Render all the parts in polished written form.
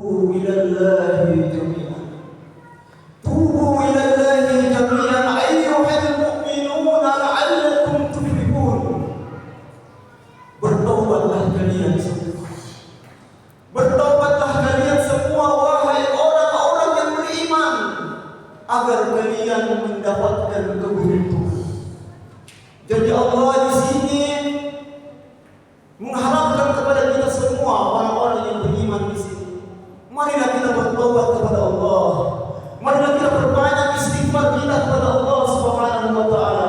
إلى الله جميعا توبوا إلى الله جميعا أيها المؤمنون لعلكم تفلحون. Bertaubatlah kalian semua. Bertaubatlah kalian semua wahai orang-orang yang beriman agar kalian mendapatkan keberuntungan. Jadi Allah di sini mengharapkan kepada kita semua orang-orang yang beriman di sini. Marilah kita bertobat kepada Allah. Marilah kita perbanyak istighfar kita kepada Allah Subhanahu wa taala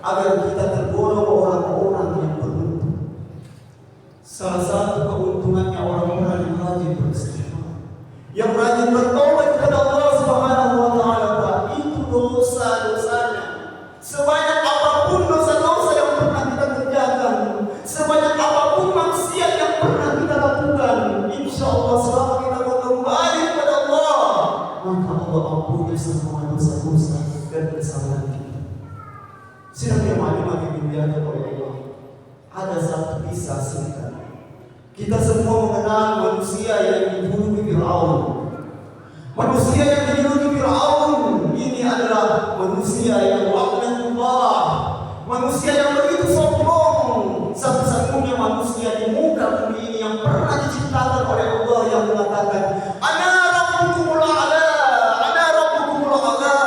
agar kita tergolong orang-orang yang beruntung. Salah satu keuntungannya orang-orang yang rajin beristighfar, yang rajin bertobat kepada Allah Subhanahu wa taala, itu dosa-dosanya sebanyak apapun dosa-dosa yang pernah kita kerjakan, sebanyak apapun maksiat yang pernah kita lakukan, insyaallah selama kita kembali kepada Allah, maka Allah ampuni semua dosa-dosa dan kesalahan kita. Sidang jemaah yang dimuliakan oleh Allah, ada satu kisah singkat. Kita semua mengenal manusia yang dijuluki Fir'aun. Manusia yang dijuluki Fir'aun ini adalah manusia yang laknatullah, manusia yang begitu sombong, satu-satunya manusia di muka bumi ini yang pernah diciptakan oleh Allah yang mengatakan, Ana rabbukumul a'la, Ana rabbukumul a'la.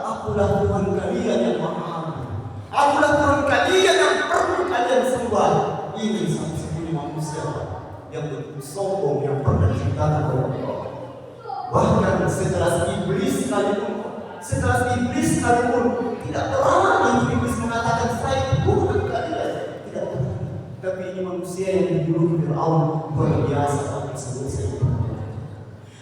Akulah Tuhan kalian yang maha, akulah Tuhan kalian yang perlu kalian sembah. Ini satu-satunya manusia yang begitu sombong yang pernah diciptakan oleh Allah. Bahkan setelah iblis sekalipun tidak pernah iblis mengatakan saya Tuhan kalian, tidak pernah. Tapi ini manusia yang dijuluki Fir'aun luar biasa dalam dosa itu.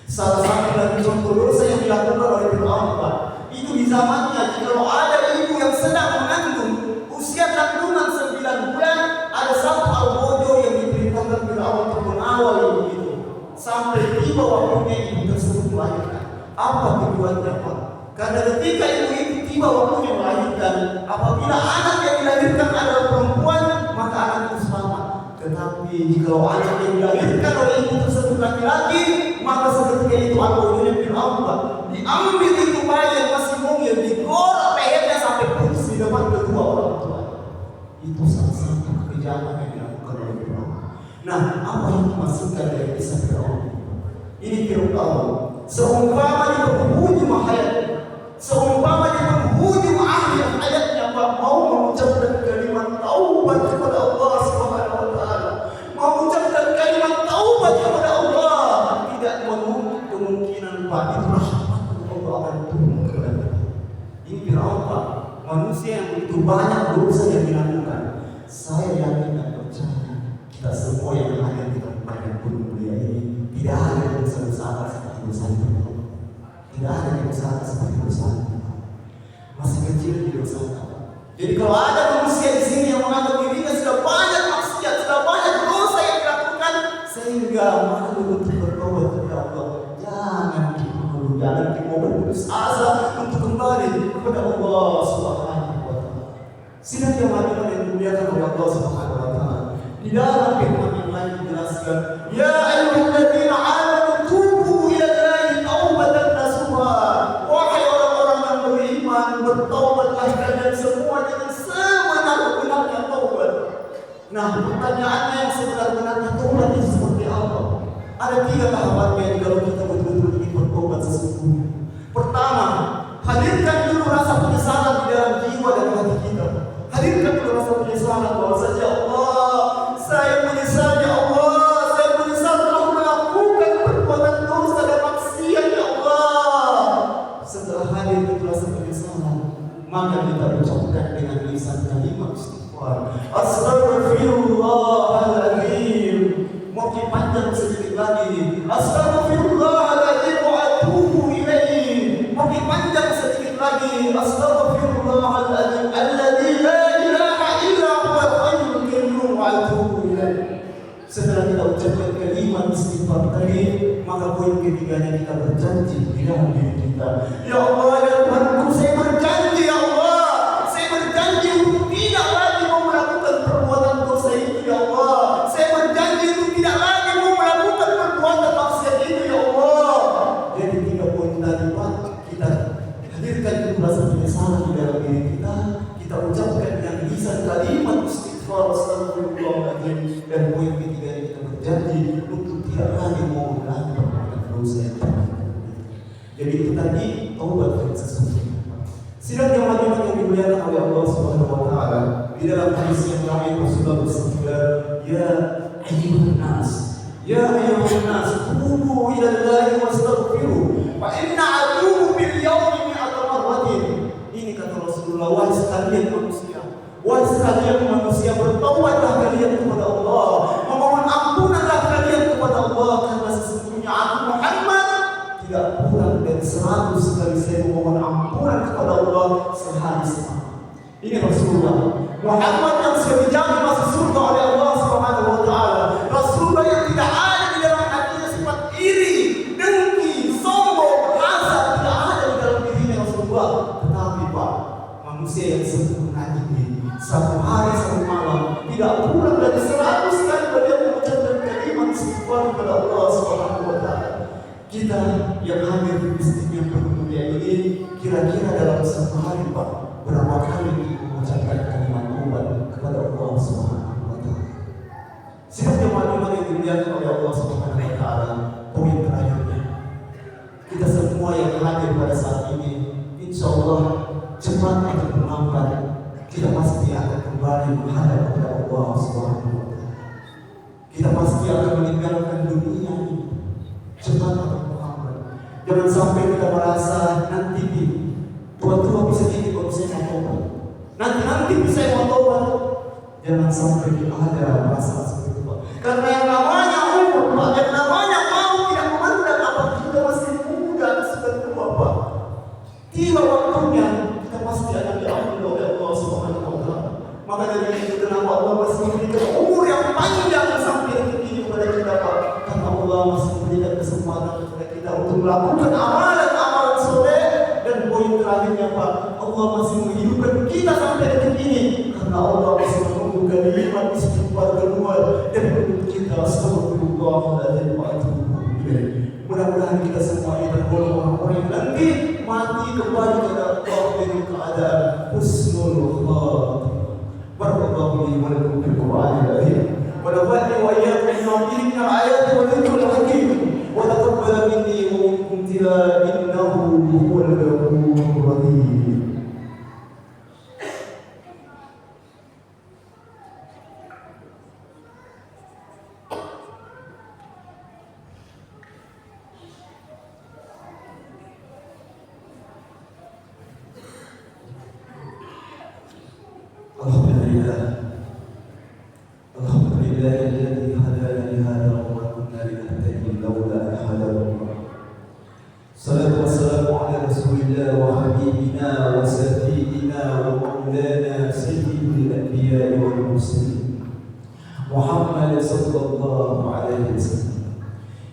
Salah satu dari contoh dosa yang dilakukan oleh Fir'aun, Pak, itu di zamannya kalau ada ibu yang sedang mengandung usia kandungan 9 bulan, ada satu albojo yang diperintahkan Fir'aun untuk mengawal ibu itu sampai tiba waktunya ibu tersebut melahirkan. Apa tujuannya, Pak? Karena ketika ibu itu tiba waktunya melahirkan, apabila anak yang dilahirkan adalah perempuan, maka anak itu selamat. Tetapi jika anak yang dilahirkan oleh ibu tersebut laki-laki, maka seketika itu albojonya Fir'aun, Pak, diambil itu bayi yang masih mungil, digorok lehernya sampai putus di depan kedua orang tua. Itu salah satu kekejaman yang dilakukan oleh Fir'aun. Nah, apa yang dimaksudkan dari kisah Fir'aun? Ini Fir'aun seumpama di penghujung hayat, seumpama di penghujung akhir hayatnya, Pak, mau mengucapkan kalimat taubat kepada Allah Subhanahu wa taala, mau mengucapkan kalimat taubat kepada Allah, tidak menutup kemungkinan, Pak, itu rahmat Allah akan turun kepada kita. Ini Fir'aun, Pak, manusia yang begitu banyak dosa yang dilakukan. Saya yakin dan percaya kita semua yang hadir di tempat yang penuh mulia ini tidak ada dosa-dosa seperti dosa itu. Tidak ada dosa seperti dosa itu. Masih kecil di dosa itu. Jadi kalau ada manusia di sini yang menganggap dirinya sudah banyak maksiat, sudah banyak dosa yang dilakukan sehingga malu untuk bertobat kepada Allah, jangan mau berputus asa untuk kembali kepada Allah Subhanahu wa taala. Sidang jemaah yang dimuliakan oleh Allah Subhanahu wa taala, di dalam firman yang lain dijelaskan, ya ayyuhalladzina amanu tubu ila Allahi taubatan nasuha. Wahai orang-orang yang beriman, bertaubatlah kalian semua dengan sebenar-benarnya taubat. Nah, pertanyaannya yang sebenar-benarnya taubat itu seperti apa? Ada 3 tahapannya kalau kita betul-betul ingin bertobat sesungguhnya. Pertama, hadirkan dulu rasa penyesalan di dalam jiwa dan hati kita. Hadirkan dulu rasa penyesalan bahwa saja Allah, saya menyesal ya Allah, saya menyesal telah melakukan perbuatan dosa dan maksiat ya Allah. Setelah hadir itu rasa penyesalan, maka kita ucapkan dengan lisan kalimat istighfar, Astaghfirullahaladzim. Mungkin panjang sedikit lagi, Astaghfirullahaladzim wa atubu ilaihi. Mungkin panjang sedikit lagi, Astaghfirullahaladzim alladzi la ilaha illa huwal hayyul qayyum wa atubu ilaihi. Setelah kita ucapkan kalimat istighfar tadi, maka poin ketiganya kita berjanji di dalam diri kita, ya Allah, ya Tuhanku, saya berjanji ya Allah, saya berjanji untuk tidak lagi mau melakukan perbuatan dosa itu ya Allah, saya berjanji untuk tidak lagi mau melakukan perbuatan maksiat itu ya dosa yang jadi itu tadi taubat yang sesungguhnya. Sidang jamaah yang dimuliakan oleh Allah Subhanahu wa taala, di dalam hadis yang lain Rasulullah bersabda, "Ya ayyuhan nas, tubu ila Allah wastaghfiru, fa inna atubu bil yawmi mi'ata marratin." Ini kata Rasulullah, wahai sekalian manusia, bertaubatlah kalian kepada Allah, memohon ampunanlah kalian kepada Allah, karena sesungguhnya aku Muhammad tidak kurang dari 100 kali saya memohon ampunan kepada Allah sehari semalam. Ini Rasulullah Muhammad yang sudah dijamin masuk surga oleh Allah Subhanahu wa taala. Rasulullah yang tidak ada di dalam hatinya sifat iri, dengki, sombong, hasad, tidak ada di dalam dirinya Rasulullah. Tetapi Pak, manusia yang sempurna ini satu hari satu malam tidak kurang dari 100 kali beliau mengucapkan kalimat istighfar kepada Allah Subhanahu wa taala. Kita yang hadir di masjid yang bermulia ini kira-kira dalam satu hari Pak berapa kali mengucapkan kalimat taubat kepada Allah Subhanahu wa taala? Sidang jemaah yang dimuliakan oleh Allah Subhanahu wa taala, poin terakhirnya, kita semua yang hadir pada saat ini insya Allah cepat atau lambat kita pasti akan kembali menghadap kepada Allah Subhanahu wa taala. Kita pasti akan meninggalkan dunia ini cepat atau lambat. Jangan sampai kita merasa nanti tua-tua bisa gini kalau saya mau tobat. Nanti bisa mau tobat. Jangan sampai kita ada rasa seperti itu. Karena yang namanya umur, yang namanya mau tidak memandang apa kita masih muda sudah tua Pak. Tiba waktunya kita pasti akan diambil oleh Allah Subhanahu wa taala. Maka dari itu kenapa Allah masih memberikan umur yang panjang sampai detik ini kepada kita Pak? Karena Allah masih memberikan kesempatan kepada kita untuk melakukan amalan-amalan soleh. Dan poin terakhirnya Pak, Allah masih menghidupkan kita sampai detik ini karena Allah masih menunggu kalimat istighfar kedua dan menurut kita astagfirullahaladzim wa atubu ilaih. Mudah-mudahan kita semua ini tergolong orang-orang yang nanti mati kembali kepada Allah dengan keadaan husnul khatimah. Barakallahu li wa lakum fil Qur'anil azim. Wa nafa'ani wa iyyakum bima fihi min al-ayati wa dhikril hakim. Wa taqabbal minni wa minkum tilawatan innahu huwal ghafurur rahim. Alhamdulillah alladzi hadana li hadha wa ma kunna linahtadiya lawla an hadana Allah. Salatu wassalamu ala Rasulillah wa habibina wa sayyidina wa maulana sayyidil anbiya'i wal mursalin Muhammad sallallahu alaihi wasallam.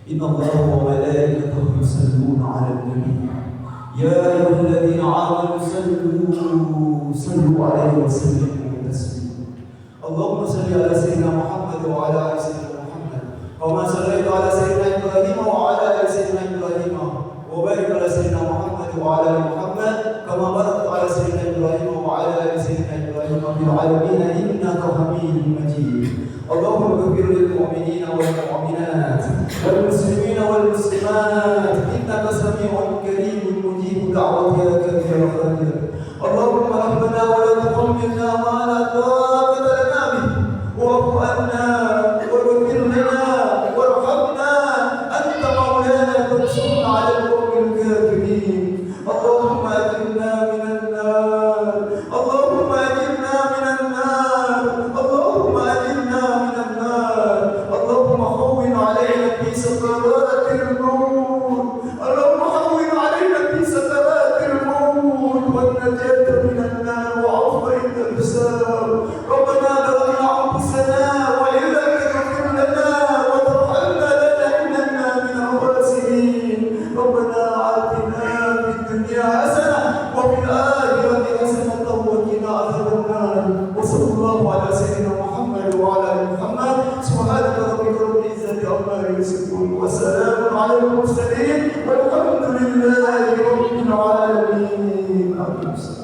Inna Allaha wa malaikatahu yusalluna 'alan nabiy. Ya ayyuhalladzina amanu sallu 'alaihi wa sallimu taslima. Allahumma salli ala sayyidina Muhammad wa ala ali sayyidina Muhammad kama sallaita ala sayyidina Ibrahim wa ala ali sayyidina Ibrahim wa barik ala sayyidina Muhammad wa ala ali Muhammad kama barakta ala sayyidina Ibrahim wa ala ali sayyidina Ibrahim fil alamin innaka Hamidum Majid. Allahumma ighfir lil mu'minina wal mu'minat wal muslimina wal muslimat innaka sami'un karimun mujibud da'wati ya karim ya qadir. Allahumma rabbana wa la tuhammilna ma la taqata lana bih wa'fu anna waghfir lana warhamna anta maulana fansurna 'ala al-qawmil kafirin. Allahumma ajirna minan nar, Allahumma ajirna minan nar, Allahumma ajirna minan nar. Allahumma hawwin 'alaina fi sakaratil maut, Allahumma hawwin 'alaina fi sakaratil maut wan najata minan nar wa 'afwa inda al-hisab. Rabbana la anfusana wa illa taghfir lana wa tarhamna lanakunanna minal khasirin. Rabbana atina fid dunya hasanah wa fil akhirati hasanah wa qina adhaban nar. Wa sallallahu ala sayyidina Muhammad wa ala ali Muhammad. Subhanaka rabbika rabbil izzati amma yasifun wa salamun ala al-mursalin walhamdulillahi rabbil alamin. Amin.